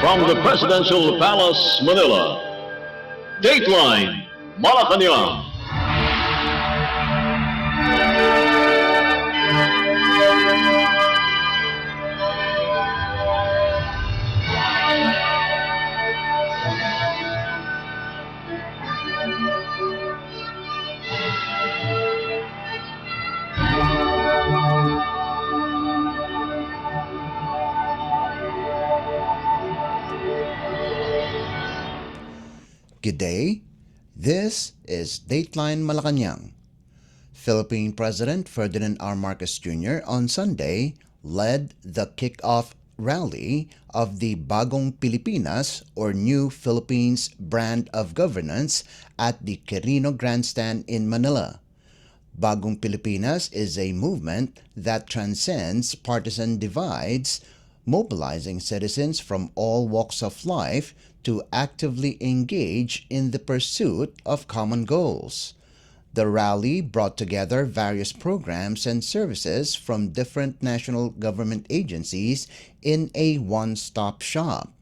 From the Presidential Palace, Manila, Dateline Malacañang. Good day. This is Dateline Malacañang. Philippine President Ferdinand R. Marcos Jr. on Sunday led the kick-off rally of the Bagong Pilipinas or New Philippines brand of governance at the Quirino Grandstand in Manila. Bagong Pilipinas is a movement that transcends partisan divides, mobilizing citizens from all walks of life to actively engage in the pursuit of common goals. The rally brought together various programs and services from different national government agencies in a one-stop shop.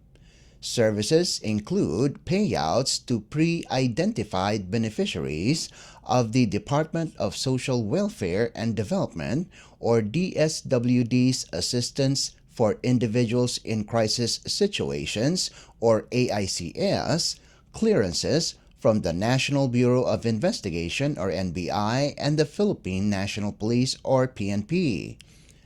Services include payouts to pre-identified beneficiaries of the Department of Social Welfare and Development or DSWD's Assistance for Individuals in Crisis Situations or AICS, clearances from the National Bureau of Investigation or NBI and the Philippine National Police or PNP,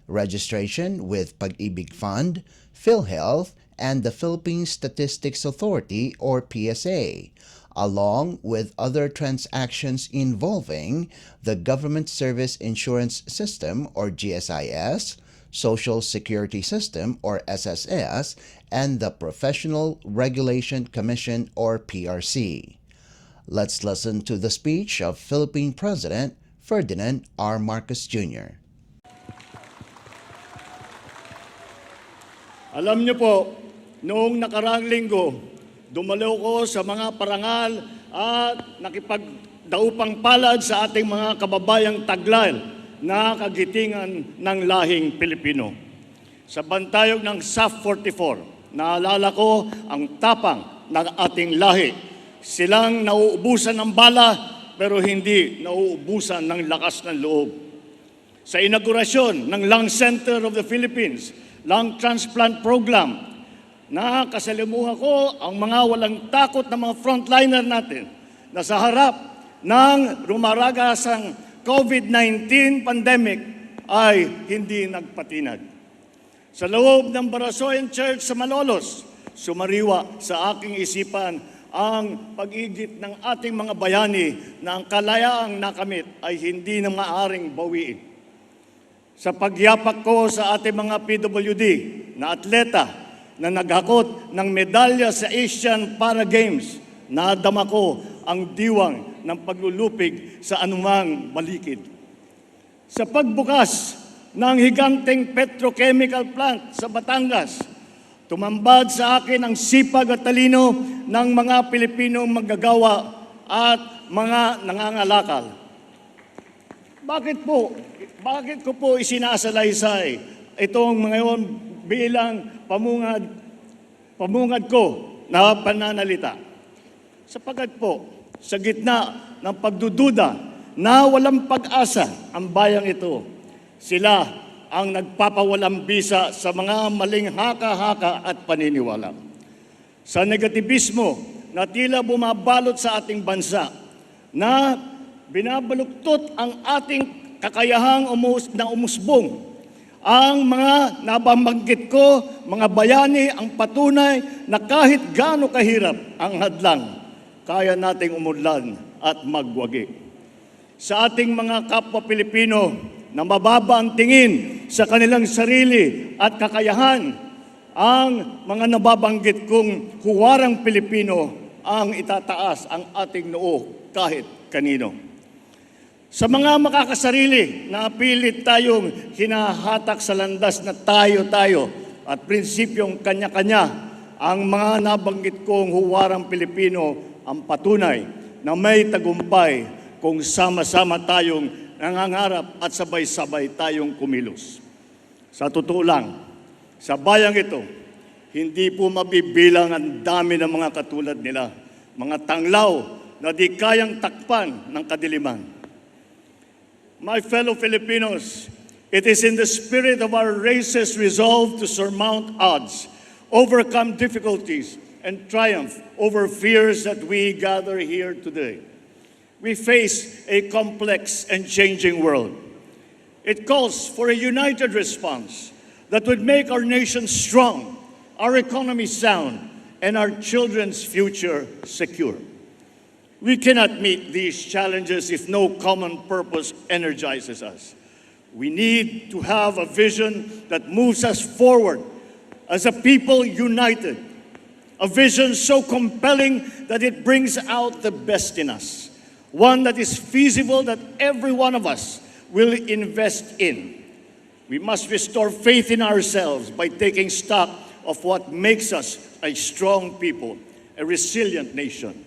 registration with Pag-ibig Fund, PhilHealth, and the Philippine Statistics Authority or PSA, along with other transactions involving the Government Service Insurance System or GSIS, Social Security System or SSS, and the Professional Regulation Commission or PRC. Let's listen to the speech of Philippine President Ferdinand R. Marcos Jr. Alam niyo po, noong nakaraang linggo, dumalo ko sa mga parangal at nakipagdaupang palad sa ating mga kababayang taglay na kagitingan ng lahing Pilipino. Sa bantayog ng SAF 44, naalala ko ang tapang ng ating lahi. Silang nauubusan ng bala pero hindi nauubusan ng lakas ng loob. Sa inaugurasyon ng Lung Center of the Philippines, Lung Transplant Program, nakasalimuha ko ang mga walang takot na mga frontliner natin na sa harap ng rumaragasang COVID-19 pandemic ay hindi nagpatinag. Sa loob ng Barasoyan Church sa Malolos, sumariwa sa aking isipan ang pag-igit ng ating mga bayani na ang kalayaang nakamit ay hindi na maaaring bawiin. Sa pagyapak ko sa ating mga PWD na atleta na naghakot ng medalya sa Asian Para Games, nadama ko ang diwang ng paglulupig sa anumang balikid. Sa pagbukas ng higanteng petrochemical plant sa Batangas, tumambad sa akin ang sipag at talino ng mga Pilipinong manggagawa at mga nangangalakal. Bakit ko po isinasalaysay itong ngayon bilang pamungad ko na pananalita? Sapagat po, sa gitna ng pagdududa na walang pag-asa ang bayang ito, sila ang nagpapawalang bisa sa mga maling haka-haka at paniniwala. Sa negatibismo na tila bumabalot sa ating bansa, na binabaluktot ang ating kakayahang umusbong, ang mga nababanggit ko, mga bayani, ang patunay na kahit gaano kahirap ang hadlang, kaya nating umunlad at magwagi. Sa ating mga kapwa Pilipino na mababa ang tingin sa kanilang sarili at kakayahan, ang mga nababanggit kong huwarang Pilipino ang itataas ang ating noo kahit kanino. Sa mga makakasarili na pilit tayong hinahatak sa landas na tayo-tayo at prinsipyong kanya-kanya, ang mga nabanggit kong huwarang Pilipino ang patunay na may tagumpay kung sama-sama tayong nangangarap at sabay-sabay tayong kumilos. Sa totoo lang, sa bayang ito, Hindi po mabibilang ang dami ng mga katulad nila, mga tanglaw na di kayang takpan ng kadiliman. My fellow Filipinos, it is in the spirit of our race's resolve to surmount odds, overcome difficulties, and triumph over fears that we gather here today. We face a complex and changing world. It calls for a united response that would make our nation strong, our economy sound, and our children's future secure. We cannot meet these challenges if no common purpose energizes us. We need to have a vision that moves us forward as a people united, a vision so compelling that it brings out the best in us, one that is feasible that every one of us will invest in. We must restore faith in ourselves by taking stock of what makes us a strong people, a resilient nation.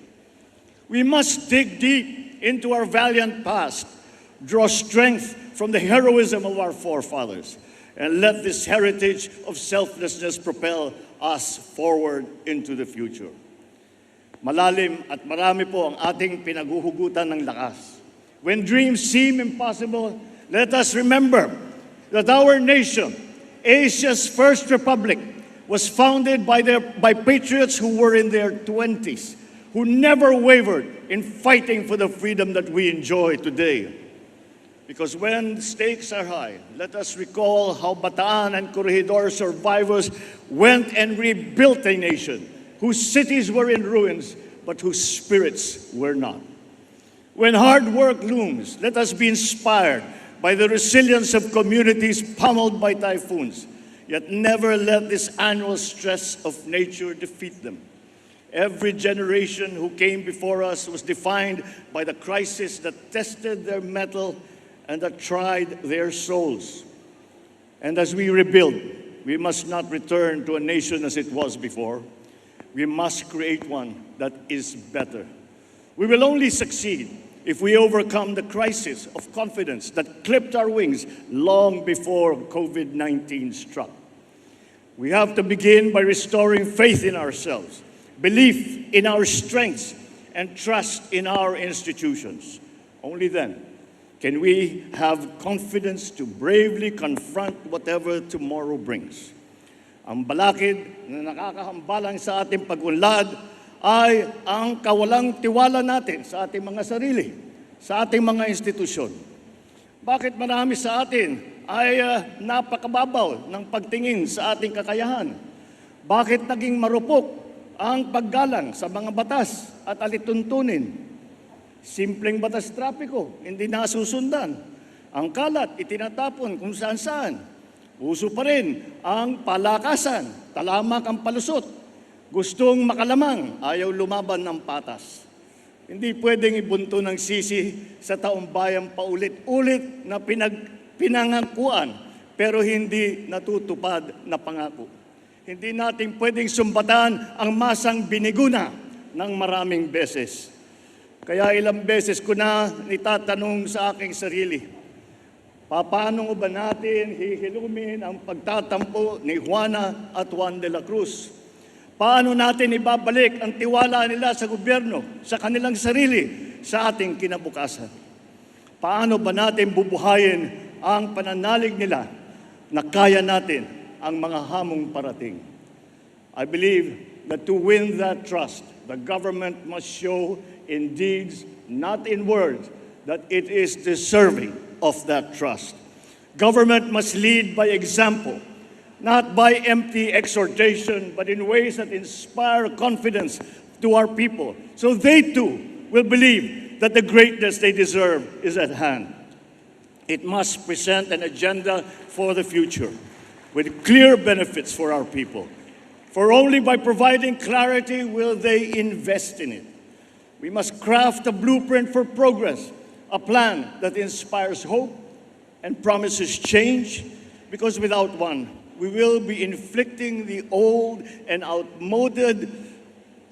We must dig deep into our valiant past, draw strength from the heroism of our forefathers, and let this heritage of selflessness propel us forward into the future. Malalim at marami po ang ating pinaguhugutan ng lakas. When dreams seem impossible, let us remember that our nation, Asia's first republic, was founded by patriots who were in their 20s, who never wavered in fighting for the freedom that we enjoy today. Because when stakes are high, let us recall how Bataan and Corregidor survivors went and rebuilt a nation whose cities were in ruins, but whose spirits were not. When hard work looms, let us be inspired by the resilience of communities pummeled by typhoons, yet never let this annual stress of nature defeat them. Every generation who came before us was defined by the crisis that tested their mettle and that tried their souls. And as we rebuild, we must not return to a nation as it was before. We must create one that is better. We will only succeed if we overcome the crisis of confidence that clipped our wings long before COVID-19 struck. We have to begin by restoring faith in ourselves, belief in our strengths, and trust in our institutions. Only then can we have confidence to bravely confront whatever tomorrow brings. Ang balakid na nakakahambalang sa ating pag-unlad ay ang kawalang tiwala natin sa ating mga sarili, sa ating mga institusyon. Bakit marami sa atin ay napakababaw ng pagtingin sa ating kakayahan? Bakit naging marupok ang paggalang sa mga batas at alituntunin? Simpleng batas trapiko, hindi nasusundan. Ang kalat, itinatapon kung saan-saan. Uso pa rin ang palakasan, talamak ang palusot. Gustong makalamang, ayaw lumaban ng patas. Hindi pwedeng ibunto ng sisi sa taong bayan paulit-ulit na pinangakuan, pero hindi natutupad na pangako. Hindi natin pwedeng sumbatan ang masang biniguna ng maraming beses. Kaya ilang beses ko na itatanong sa aking sarili, paano ba natin hihilumin ang pagtatampo ni Juana at Juan de la Cruz? Paano natin ibabalik ang tiwala nila sa gobyerno, sa kanilang sarili, sa ating kinabukasan? Paano ba natin bubuhayin ang pananalig nila na kaya natin ang mga hamong parating? I believe that to win that trust, the government must show in deeds, not in words, that it is deserving of that trust. Government must lead by example, not by empty exhortation, but in ways that inspire confidence to our people, so they too will believe that the greatness they deserve is at hand. It must present an agenda for the future with clear benefits for our people. For only by providing clarity will they invest in it. We must craft a blueprint for progress, a plan that inspires hope and promises change, because without one, we will be inflicting the old and outmoded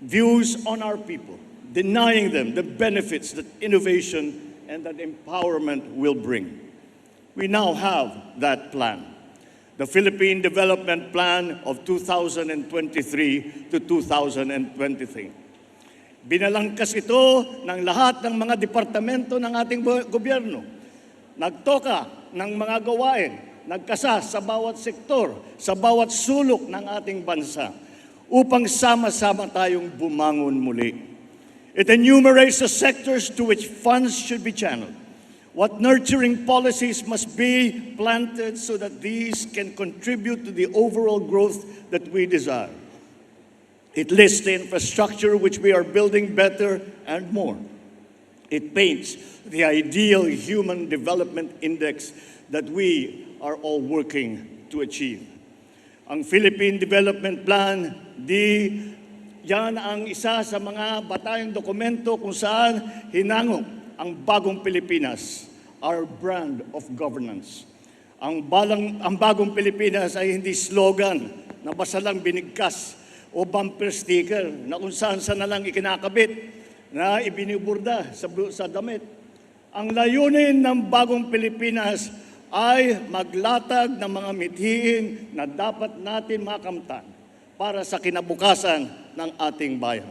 views on our people, denying them the benefits that innovation and that empowerment will bring. We now have that plan. the Philippine Development Plan of 2023 to 2023. Binalangkas ito ng lahat ng mga departamento ng ating gobyerno. Nagtoka ng mga gawain, nagkasa sa bawat sektor, sa bawat sulok ng ating bansa upang sama-sama tayong bumangon muli. It enumerates the sectors to which funds should be channeled. What nurturing policies must be planted so that these can contribute to the overall growth that we desire. It lists the infrastructure which we are building better and more. It paints the ideal human development index that we are all working to achieve. Ang Philippine Development Plan, yan ang isa sa mga batayang dokumento kung saan hinangok ang bagong Pilipinas, our brand of governance. Ang bagong Pilipinas ay hindi slogan na basta lang binigkas o bumper sticker na kung saan na lang ikinakabit na ibiniburda sa damit. Ang layunin ng bagong Pilipinas ay maglatag ng mga mithiin na dapat natin makamtan para sa kinabukasan ng ating bayan.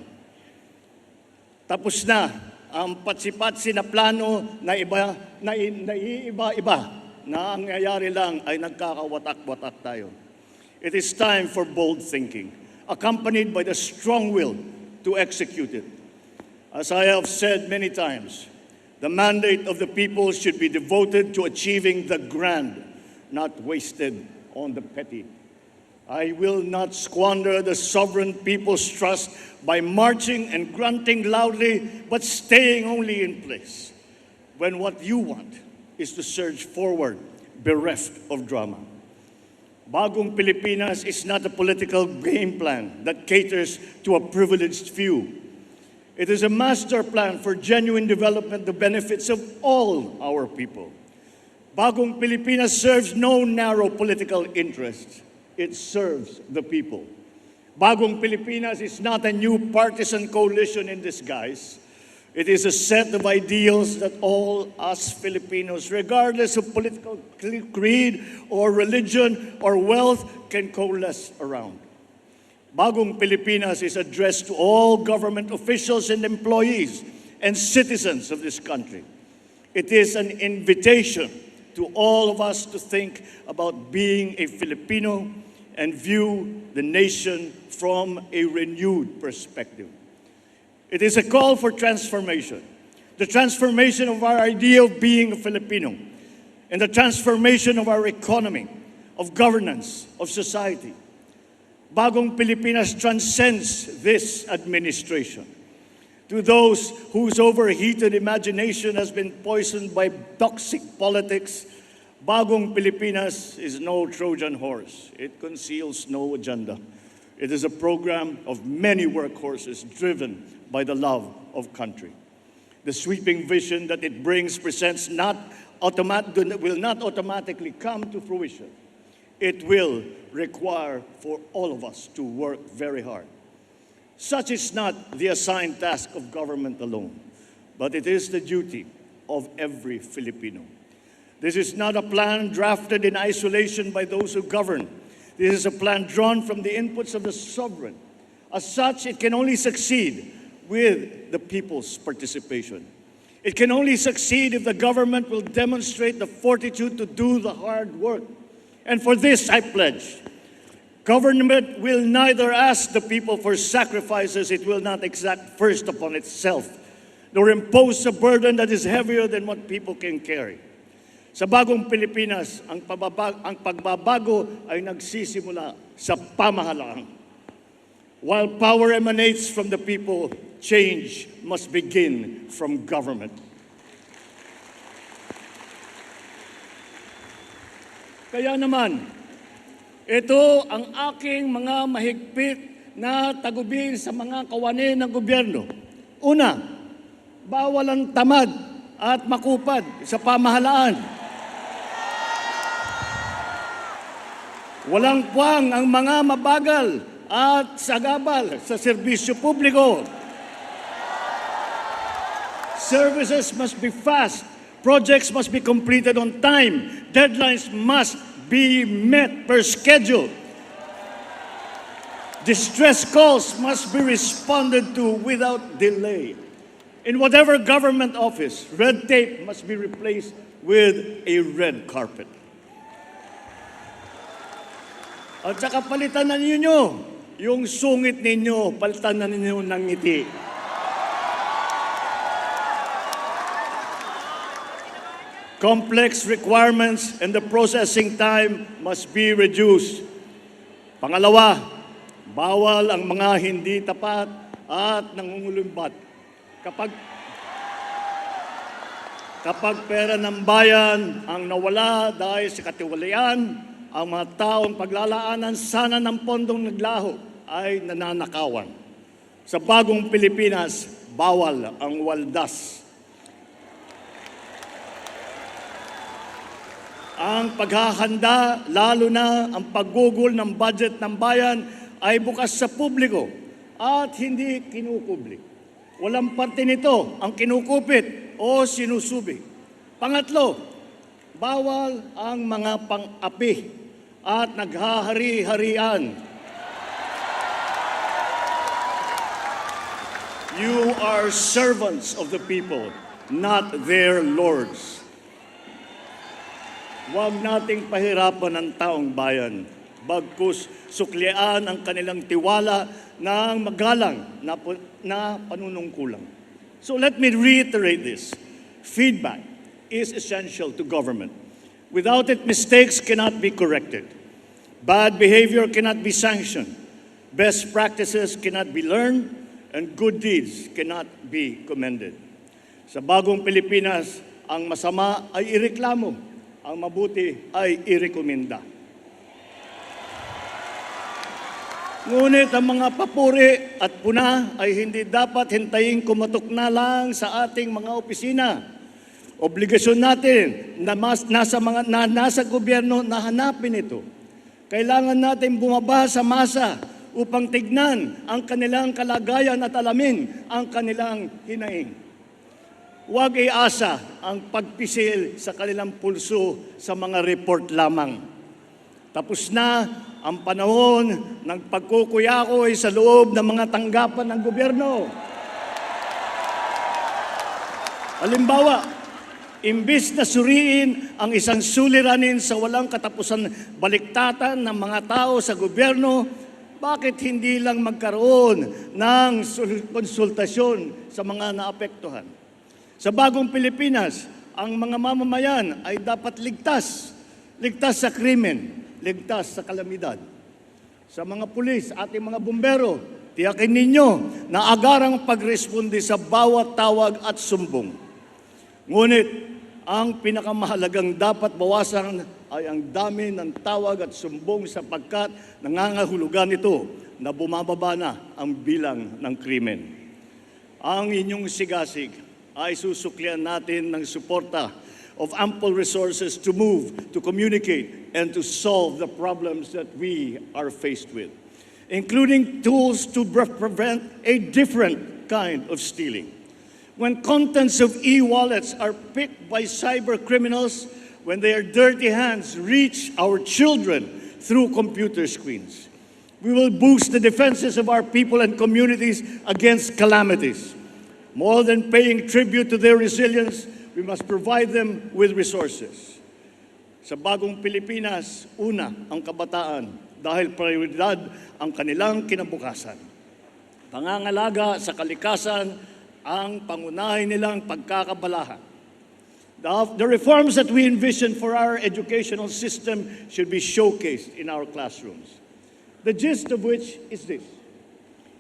Tapos na ang patsi-patsi na plano na iiba-iba na ang nangyayari lang ay nagkakawatak-watak tayo. It is time for bold thinking, accompanied by the strong will to execute it. As I have said many times, the mandate of the people should be devoted to achieving the grand, not wasted on the petty. I will not squander the sovereign people's trust by marching and grunting loudly, but staying only in place when what you want is to surge forward, bereft of drama. Bagong Pilipinas is not a political game plan that caters to a privileged few. It is a master plan for genuine development, the benefits of all our people. Bagong Pilipinas serves no narrow political interests. It serves the people. Bagong Pilipinas is not a new partisan coalition in disguise. It is a set of ideals that all us Filipinos, regardless of political creed or religion or wealth, can coalesce around. Bagong Pilipinas is addressed to all government officials and employees and citizens of this country. It is an invitation to all of us to think about being a Filipino and view the nation from a renewed perspective. It is a call for transformation, the transformation of our idea of being a Filipino, and the transformation of our economy, of governance, of society. Bagong Pilipinas transcends this administration. To those whose overheated imagination has been poisoned by toxic politics, Bagong Pilipinas is no Trojan horse. It conceals no agenda. It is a program of many workhorses driven by the love of country. The sweeping vision that it brings presents will not automatically come to fruition. It will require for all of us to work very hard. Such is not the assigned task of government alone, but it is the duty of every Filipino. This is not a plan drafted in isolation by those who govern. This is a plan drawn from the inputs of the sovereign. As such, it can only succeed with the people's participation. It can only succeed if the government will demonstrate the fortitude to do the hard work. And for this, I pledge, government will neither ask the people for sacrifices it will not exact first upon itself, nor impose a burden that is heavier than what people can carry. Sa bagong Pilipinas, ang pagbabago ay nagsisimula sa pamahalaan. While power emanates from the people, change must begin from government. Kaya naman, ito ang aking mga mahigpit na tagubin sa mga kawanin ng gobyerno. Una, bawal ang tamad at makupad sa pamahalaan. Walang puwang ang mga mabagal at sagabal sa serbisyo publiko. Services must be fast. Projects must be completed on time. Deadlines must be met per schedule. Distress calls must be responded to without delay. In whatever government office, red tape must be replaced with a red carpet. At saka palitan na ninyo yung sungit ninyo, palitan na ninyo ng ngiti. Complex requirements and the processing time must be reduced. Pangalawa, bawal ang mga hindi tapat at nangungulumbat. Kapag pera ng bayan ang nawala dahil sa katiwalian, ang mga taong paglalaanan sana ng pondong naglaho ay nananakawan. Sa bagong Pilipinas, bawal ang waldas. Ang paghahanda, lalo na ang paggugol ng budget ng bayan ay bukas sa publiko at hindi kinukubli. Walang parte nito ang kinukupit o sinusubi. Pangatlo, bawal ang mga pang-api at naghahari-harian. You are servants of the people, not their lords. Huwag nating pahirapan ang taong bayan, bagkus suklian ang kanilang tiwala ng magalang na panunungkulang. So let me reiterate this. Feedback is essential to government. Without it, mistakes cannot be corrected. Bad behavior cannot be sanctioned. Best practices cannot be learned, and good deeds cannot be commended. Sa bagong Pilipinas, ang masama ay ireklamo, ang mabuti ay irekomenda. Ngunit ang mga papuri at puna ay hindi dapat hintayin kumatok na lang sa ating mga opisina. Obligasyon natin na nasa gobyerno na hanapin ito. Kailangan natin bumaba sa masa upang tignan ang kanilang kalagayan at alamin ang kanilang hinaing. Huwag iasa ang pagpisil sa kanilang pulso sa mga report lamang. Tapos na ang panahon ng pagkukuyakoy sa loob ng mga tanggapan ng gobyerno. Halimbawa, imbis na suriin ang isang suliranin sa walang katapusan baliktatan ng mga tao sa gobyerno, bakit hindi lang magkaroon ng konsultasyon sa mga naapektuhan? Sa bagong Pilipinas, ang mga mamamayan ay dapat ligtas. Ligtas sa krimen, ligtas sa kalamidad. Sa mga pulis, ating mga bumbero, tiyakin ninyo na agarang pagresponde sa bawat tawag at sumbong. Ngunit, ang pinakamahalagang dapat bawasan ay ang dami ng tawag at sumbong sapagkat nangangahulugan ito na bumababa na ang bilang ng krimen. Ang inyong sigasig ay susuklian natin ng suporta of ample resources to move, to communicate, and to solve the problems that we are faced with, including tools to prevent a different kind of stealing. When contents of e-wallets are picked by cyber criminals, when their dirty hands reach our children through computer screens, we will boost the defenses of our people and communities against calamities. More than paying tribute to their resilience, we must provide them with resources. Sa bagong Pilipinas, una ang kabataan dahil prioridad ang kanilang kinabukasan. Pangangalaga sa kalikasan ang pangunahin nilang pagkakabalahan. The reforms that we envision for our educational system should be showcased in our classrooms. The gist of which is this: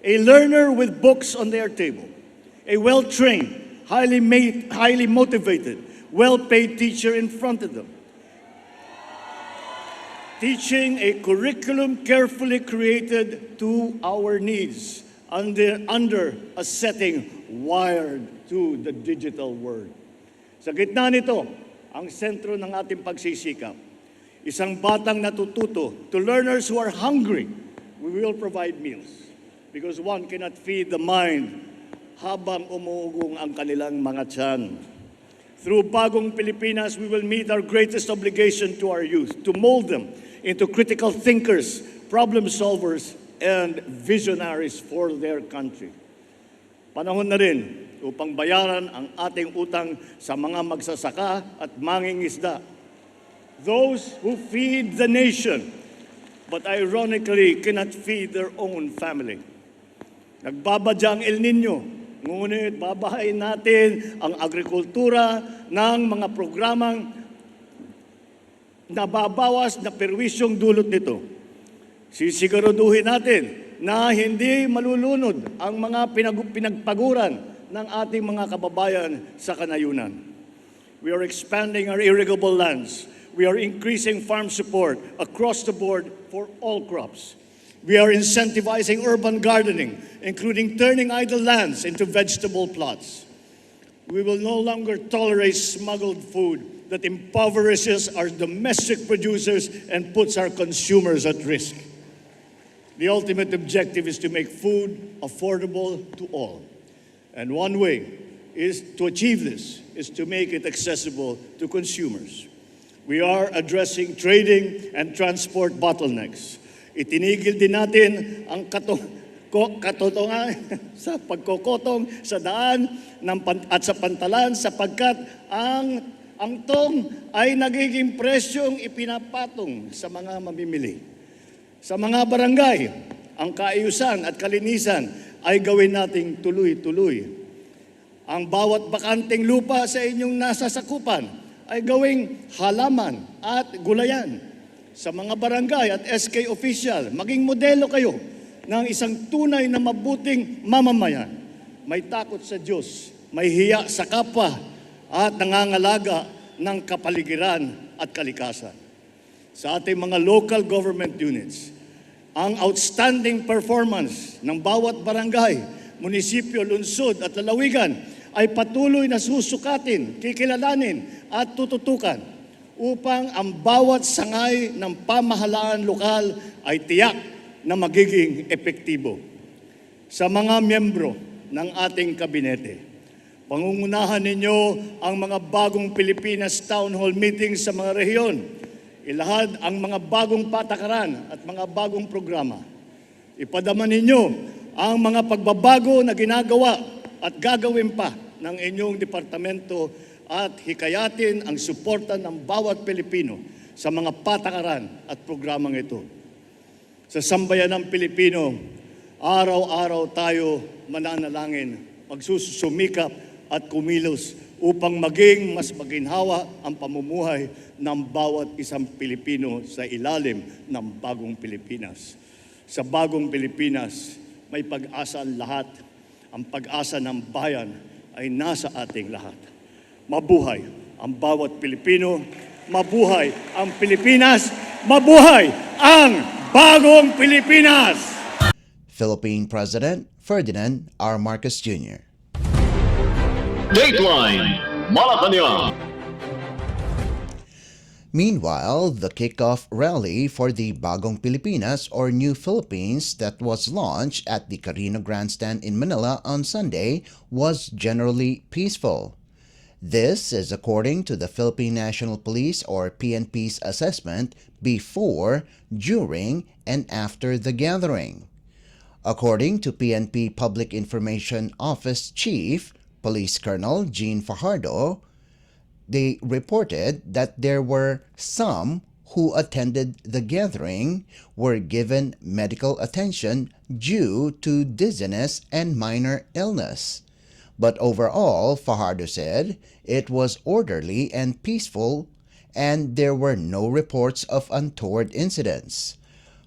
a learner with books on their table, a well-trained, highly motivated, well-paid teacher in front of them, teaching a curriculum carefully created to our needs under a setting wired to the digital world. Sa gitna nito, ang sentro ng ating pagsisikap, isang batang natututo. To learners who are hungry, we will provide meals because one cannot feed the mind habang umuugong ang kanilang mga tiyan. Through Bagong Pilipinas, we will meet our greatest obligation to our youth, to mold them into critical thinkers, problem solvers, and visionaries for their country. Panahon na rin upang bayaran ang ating utang sa mga magsasaka at mangingisda. Those who feed the nation, but ironically cannot feed their own family. Nagbabadya ang El Nino, ngunit babahayin natin ang agrikultura ng mga programang nababawas na perwisyong dulot nito. Sisiguraduhin natin na hindi malulunod ang mga pinagpaguran ng ating mga kababayan sa kanayunan. We are expanding our irrigable lands. We are increasing farm support across the board for all crops. We are incentivizing urban gardening, including turning idle lands into vegetable plots. We will no longer tolerate smuggled food that impoverishes our domestic producers and puts our consumers at risk. The ultimate objective is to make food affordable to all. And one way is to achieve this is to make it accessible to consumers. We are addressing trading and transport bottlenecks. Itinigil din natin ang katotongan sa pagkokotong sa daan at sa pantalan sapagkat ang tong ay nagiging presyong ipinapatong sa mga mamimili. Sa mga barangay, ang kaayusan at kalinisan ay gawin nating tuloy-tuloy. Ang bawat bakanteng lupa sa inyong nasasakupan ay gawing halaman at gulayan. Sa mga barangay at SK official, maging modelo kayo ng isang tunay na mabuting mamamayan. May takot sa Diyos, may hiya sa kapwa, at nangangalaga ng kapaligiran at kalikasan. Sa ating mga local government units, ang outstanding performance ng bawat barangay, munisipyo, lungsod at lalawigan ay patuloy na susukatin, kikilalanin at tututukan upang ang bawat sangay ng pamahalaan lokal ay tiyak na magiging epektibo. Sa mga miyembro ng ating kabinete, pangungunahan ninyo ang mga bagong Pilipinas Town Hall meetings sa mga rehiyon. Ilahad ang mga bagong patakaran at mga bagong programa. Ipadama ninyo ang mga pagbabago na ginagawa at gagawin pa ng inyong departamento at hikayatin ang suporta ng bawat Pilipino sa mga patakaran at programang ito. Sa sambayanang Pilipino, araw-araw tayo mananalangin, magsusumikap at kumilos upang maging mas maginhawa ang pamumuhay ng bawat isang Pilipino sa ilalim ng bagong Pilipinas. Sa bagong Pilipinas, may pag-asa ang lahat. Ang pag-asa ng bayan ay nasa ating lahat. Mabuhay ang bawat Pilipino, mabuhay ang Pilipinas, mabuhay ang bagong Pilipinas! Philippine President Ferdinand R. Marcos Jr. Dateline Malacañang. Meanwhile, the kickoff rally for the Bagong Pilipinas or New Philippines that was launched at the Carino Grandstand in Manila on Sunday was generally peaceful. This is according to the Philippine National Police or PNP's assessment before, during, and after the gathering. According to PNP Public Information Office Chief Police Colonel Jean Fajardo, they reported that there were some who attended the gathering were given medical attention due to dizziness and minor illness. But overall, Fajardo said, it was orderly and peaceful and there were no reports of untoward incidents.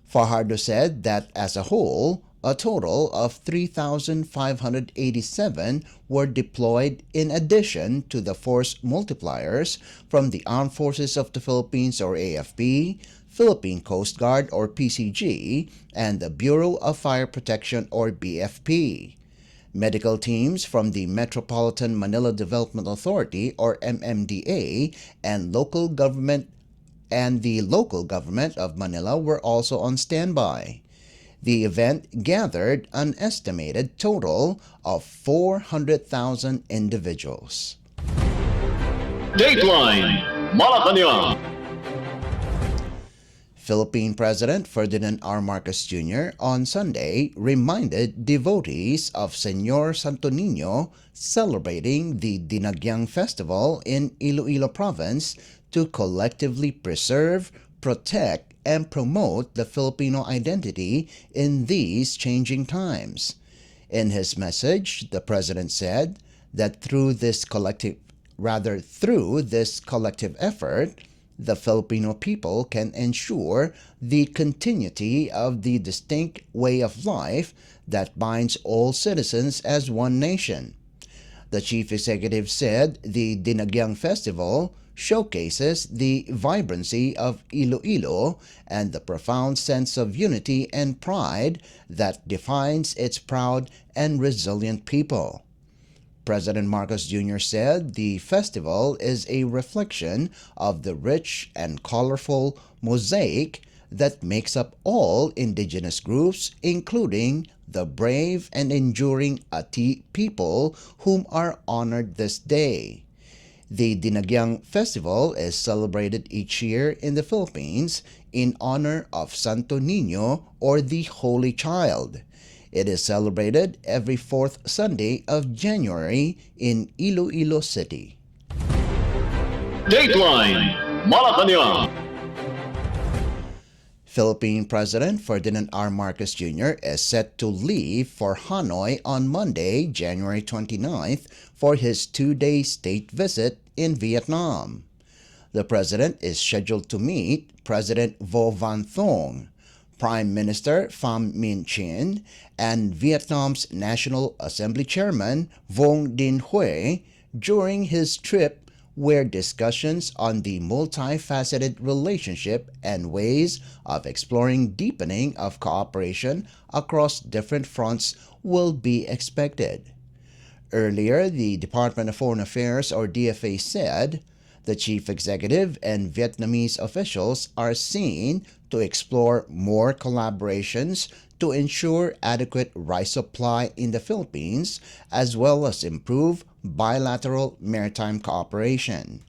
Fajardo said that as a whole, a total of 3,587 were deployed in addition to the force multipliers from the Armed Forces of the Philippines or AFP, Philippine Coast Guard or PCG, and the Bureau of Fire Protection or BFP. Medical teams from the Metropolitan Manila Development Authority or MMDA and the local government of Manila were also on standby. The event gathered an estimated total of 400,000 individuals. Dateline Malacañang. Philippine President Ferdinand R. Marcos Jr. on Sunday reminded devotees of Señor Santo Niño celebrating the Dinagyang Festival in Iloilo Province to collectively preserve, protect, and promote the Filipino identity in these changing times. In his message, the President said that through this collective effort, the Filipino people can ensure the continuity of the distinct way of life that binds all citizens as one nation. The chief executive said the Dinagyang Festival showcases the vibrancy of Iloilo and the profound sense of unity and pride that defines its proud and resilient people. President Marcos Jr. said the festival is a reflection of the rich and colorful mosaic that makes up all indigenous groups, including the brave and enduring Ati people whom are honored this day. The Dinagyang Festival is celebrated each year in the Philippines in honor of Santo Niño or the Holy Child. It is celebrated every fourth Sunday of January in Iloilo City. Dateline Malacañang. Philippine President Ferdinand R. Marcos Jr. is set to leave for Hanoi on Monday, January 29th for his two-day state visit in Vietnam. The President is scheduled to meet President Vo Van Thong, Prime Minister Pham Minh Chinh, and Vietnam's National Assembly Chairman Vuong Dinh Hue during his trip, where discussions on the multifaceted relationship and ways of exploring deepening of cooperation across different fronts will be expected. Earlier, the Department of Foreign Affairs or DFA said the chief executive and Vietnamese officials are seen to explore more collaborations to ensure adequate rice supply in the Philippines, as well as improve bilateral maritime cooperation.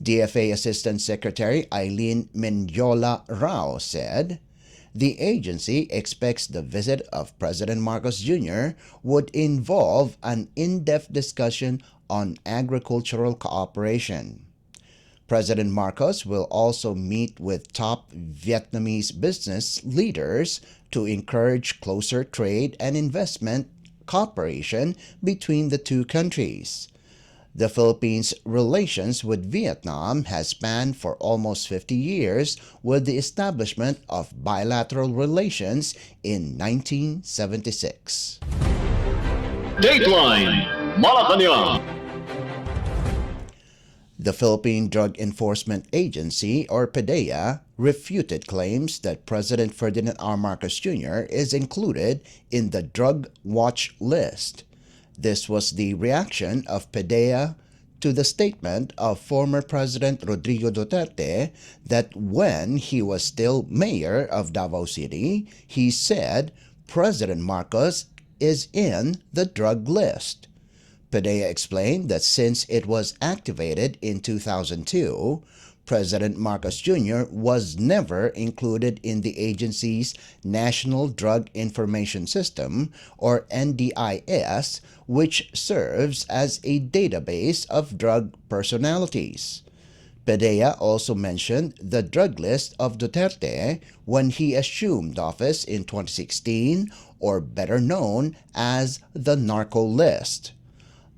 DFA Assistant Secretary Eileen Mendiola Rao said, the agency expects the visit of President Marcos Jr. would involve an in-depth discussion on agricultural cooperation. President Marcos will also meet with top Vietnamese business leaders to encourage closer trade and investment cooperation between the two countries. The Philippines' relations with Vietnam has spanned for almost 50 years, with the establishment of bilateral relations in 1976. Dateline Malacañang. The Philippine Drug Enforcement Agency, or PDEA, refuted claims that President Ferdinand R. Marcos Jr. is included in the drug watch list. This was the reaction of PDEA to the statement of former President Rodrigo Duterte that when he was still mayor of Davao City, he said President Marcos is in the drug list. PDEA explained that since it was activated in 2002, President Marcos Jr. was never included in the agency's National Drug Information System, or NDIS, which serves as a database of drug personalities. PDEA also mentioned the drug list of Duterte when he assumed office in 2016, or better known as the narco list.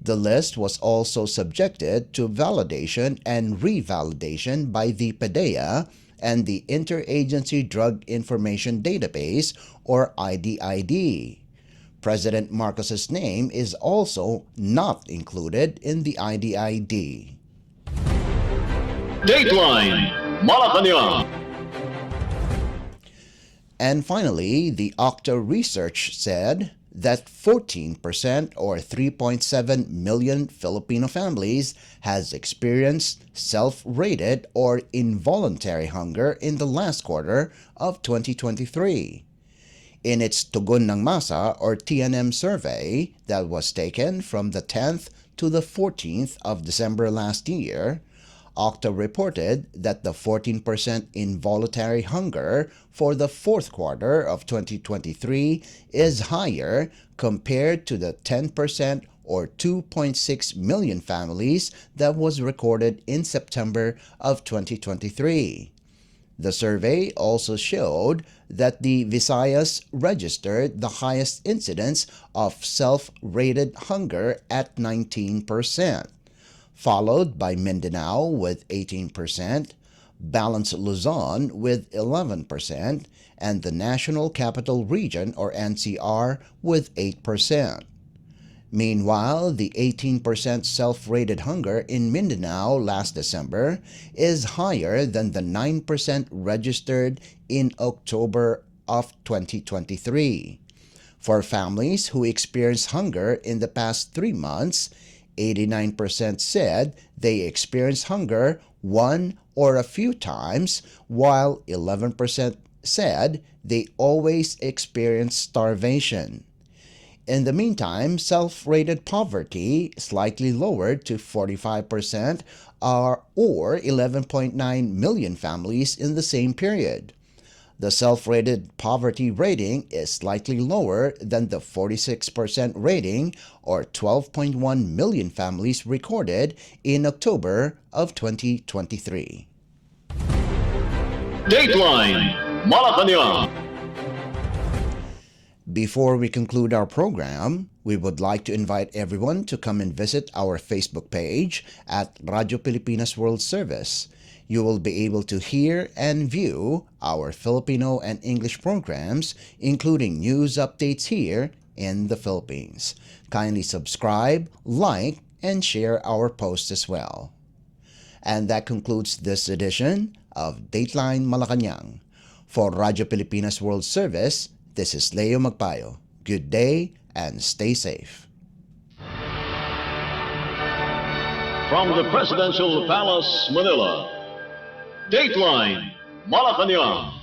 The list was also subjected to validation and revalidation by the PDEA and the Interagency Drug Information Database, or IDID. President Marcos's name is also not included in the IDID. Dateline Malacañang. And finally, the Octa research said that 14% or 3.7 million Filipino families has experienced self-rated or involuntary hunger in the last quarter of 2023. In its Tugon ng Masa or TNM survey that was taken from the 10th to the 14th of December last year, Octa reported that the 14% involuntary hunger for the fourth quarter of 2023 is higher compared to the 10% or 2.6 million families that was recorded in September of 2023. The survey also showed that the Visayas registered the highest incidence of self-rated hunger at 19%, followed by Mindanao with 18%, Balanced Luzon with 11%, and the National Capital Region or NCR with 8%. Meanwhile, the 18% self-rated hunger in Mindanao last December is higher than the 9% registered in October of 2023. For families who experienced hunger in the past 3 months, 89% said they experienced hunger one or a few times, while 11% said they always experienced starvation. In the meantime, self-rated poverty slightly lowered to 45% or 11.9 million families in the same period. The self-rated poverty rating is slightly lower than the 46% rating or 12.1 million families recorded in October of 2023. Dateline Malacañang. Before we conclude our program, we would like to invite everyone to come and visit our Facebook page at Radyo Pilipinas World Service. You will be able to hear and view our Filipino and English programs, including news updates here in the Philippines. Kindly subscribe, like, and share our posts as well. And that concludes this edition of Dateline Malacañang. For Radyo Pilipinas World Service, this is Leo Magpayo. Good day and stay safe. From the Presidential Palace, Manila, Dateline Malacañang.